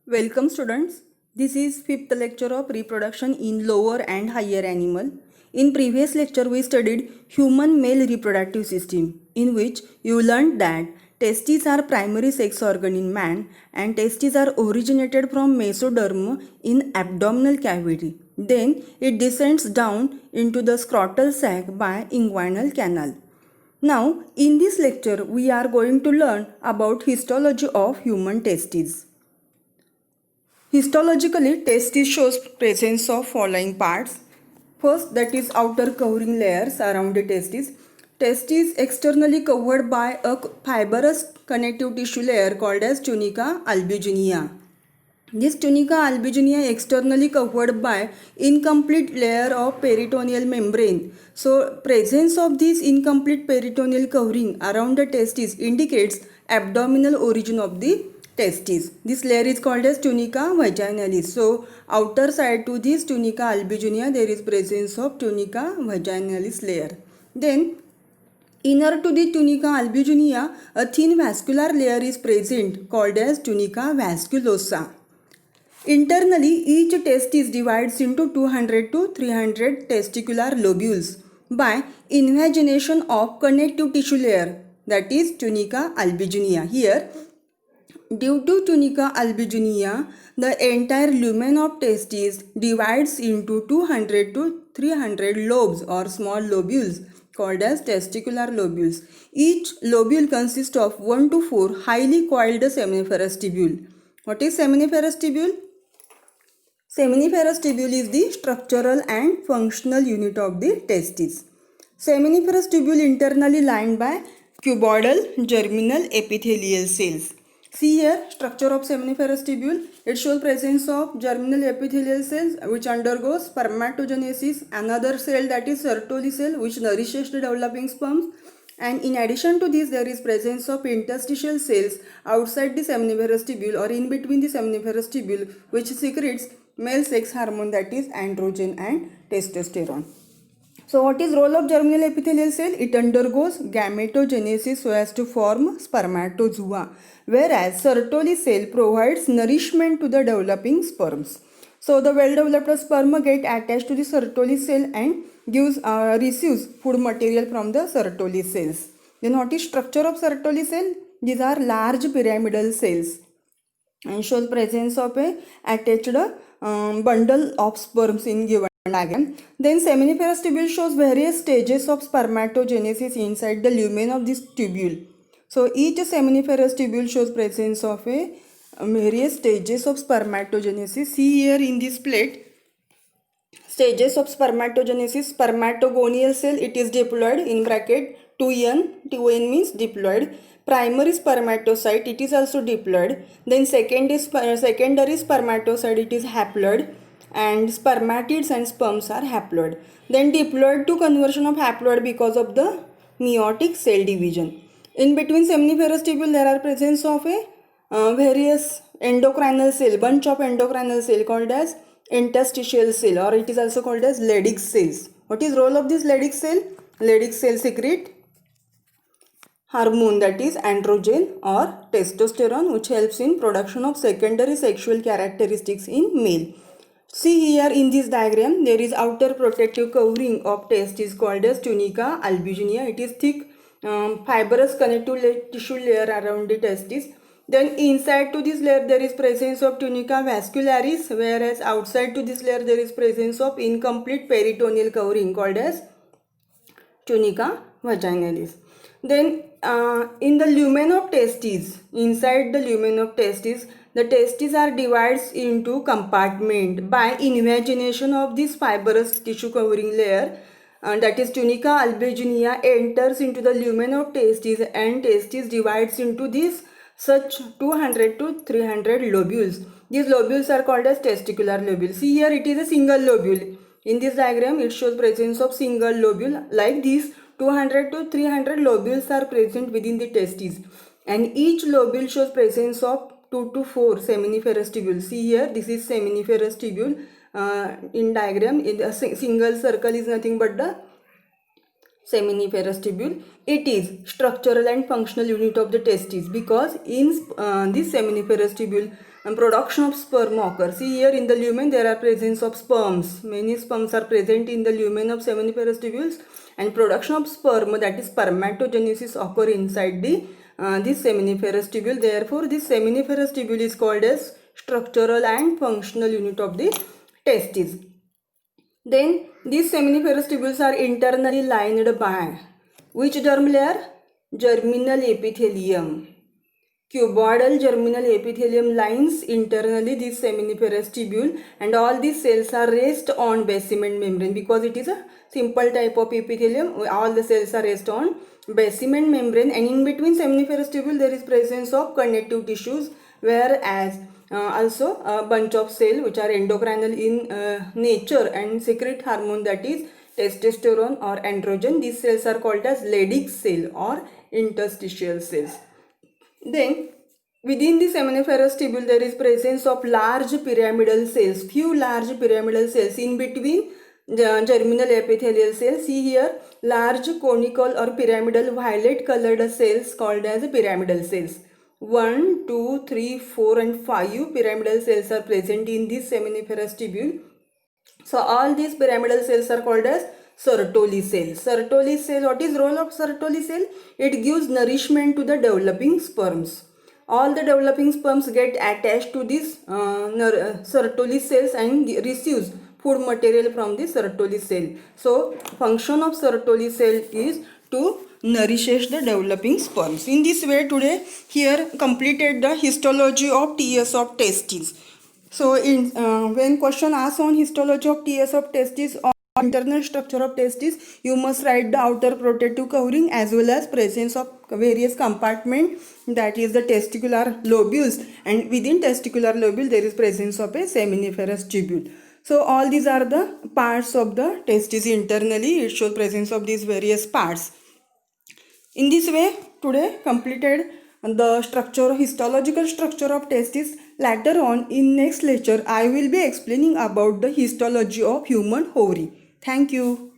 Welcome students. This is fifth lecture of reproduction in lower and higher animal. In previous lecture we studied human male reproductive system in which you learned that testes are primary sex organ in man and testes are originated from mesoderm in abdominal cavity. Then it descends down into the scrotal sac by inguinal canal. Now in this lecture we are going to learn about histology of human testes. Histologically, testis shows presence of following parts. First, that is outer covering layers around the testis. Testis externally covered by a fibrous connective tissue layer called as tunica albuginea. This tunica albuginea externally covered by incomplete layer of peritoneal membrane. So, presence of this incomplete peritoneal covering around the testis indicates abdominal origin of the testis. This layer is called as tunica vaginalis. So, outer side to this tunica albuginea there is presence of tunica vaginalis layer. Then inner to the tunica albuginea, a thin vascular layer is present called as tunica vasculosa. Internally, each testis divides into 200 to 300 testicular lobules by invagination of connective tissue layer, that is tunica albuginea. Here, due to tunica albuginea, the entire lumen of testis divides into 200 to 300 lobes or small lobules called as testicular lobules. Each lobule consists of 1 to 4 highly coiled seminiferous tubule. What is seminiferous tubule? Seminiferous tubule is the structural and functional unit of the testis. Seminiferous tubule internally lined by cuboidal germinal epithelial cells. See here, structure of seminiferous tubule. It shows presence of germinal epithelial cells which undergoes spermatogenesis, another cell that is Sertoli cell which nourishes the developing sperms, and in addition to this there is presence of interstitial cells outside the seminiferous tubule or in between the seminiferous tubule which secretes male sex hormone, that is androgen and testosterone. So what is role of germinal epithelial cell? It undergoes gametogenesis so as to form spermatozoa, whereas Sertoli cell provides nourishment to the developing sperms. So the well-developed sperm get attached to the Sertoli cell and receives food material from the Sertoli cells. Then what is structure of Sertoli cell? These are large pyramidal cells and shows presence of a attached bundle of sperms in given diagram. Then seminiferous tubule shows various stages of spermatogenesis inside the lumen of this tubule. So each seminiferous tubule shows presence of a various stages of spermatogenesis. See here in this plate, stages of spermatogenesis. Spermatogonial cell, it is diploid in bracket 2n. 2n means diploid. Primary spermatocyte, it is also diploid. Then secondary spermatocyte, it is haploid, and spermatids and sperms are haploid. Then diploid to conversion of haploid because of the meiotic cell division. In between seminiferous tubule there are presence of a various endocrinal cell, bunch of endocrinal cell called as interstitial cell, or it is also called as Leydig cells. What is role of this Leydig cell? Leydig cell secrete hormone, that is androgen or testosterone, which helps in production of secondary sexual characteristics in male. See here in this diagram, there is outer protective covering of testis called as tunica albuginea. It is thick fibrous connective tissue layer around the testis. Then inside to this layer there is presence of tunica vascularis, whereas outside to this layer there is presence of incomplete peritoneal covering called as tunica vaginalis. Then in the lumen of testes, inside the lumen of testes, the testes are divided into compartment by invagination of this fibrous tissue covering layer, that is tunica albuginea enters into the lumen of testes and testes divides into this such 200 to 300 lobules. These lobules are called as testicular lobules. See here it is a single lobule. In this diagram it shows presence of single lobule. Like these 200 to 300 lobules are present within the testes, and each lobule shows presence of 2 to 4 seminiferous tubules. See here, this is seminiferous tubule. In diagram, in a single circle is nothing but the seminiferous tubule. It is structural and functional unit of the testes because in this seminiferous tubule and production of sperm occurs. See here in the lumen there are presence of sperms. Many sperms are present in the lumen of seminiferous tubules, and production of sperm, that is spermatogenesis, occur inside the this seminiferous tubule. Therefore this seminiferous tubule is called as structural and functional unit of the testes. Then these seminiferous tubules are internally lined by which germ layer? Germinal epithelium. Cuboidal germinal epithelium lines internally this seminiferous tubule, and all these cells are rest on basement membrane. Because it is a simple type of epithelium, all the cells are rest on basement membrane, and in between seminiferous tubule there is presence of connective tissues, whereas also a bunch of cells which are endocrinal in nature and secrete hormone, that is testosterone or androgen. These cells are called as Leydig cell or interstitial cells. Then within the seminiferous tubule there is presence of large pyramidal cells, few large pyramidal cells in between the germinal epithelial cells. See here, large conical or pyramidal violet colored cells called as pyramidal cells. 1, 2, 3, 4 and 5 pyramidal cells are present in this seminiferous tubule. So all these pyramidal cells are called as Sertoli cells. Sertoli cell, what is role of Sertoli cell? It gives nourishment to the developing sperms. All the developing sperms get attached to these Sertoli cells and receives food material from the Sertoli cell. So function of Sertoli cell is to nourishes the developing sperms. In this way today here completed the histology of TS of testes. So in when question asks on histology of TS of testes or internal structure of testes, you must write the outer protective covering as well as presence of various compartment, that is the testicular lobules, and within testicular lobule there is presence of a seminiferous tubule. So all these are the parts of the testes internally. It shows presence of these various parts. In this way today completed the structure, histological structure of testes. Later on in next lecture I will be explaining about the histology of human ovary. Thank you.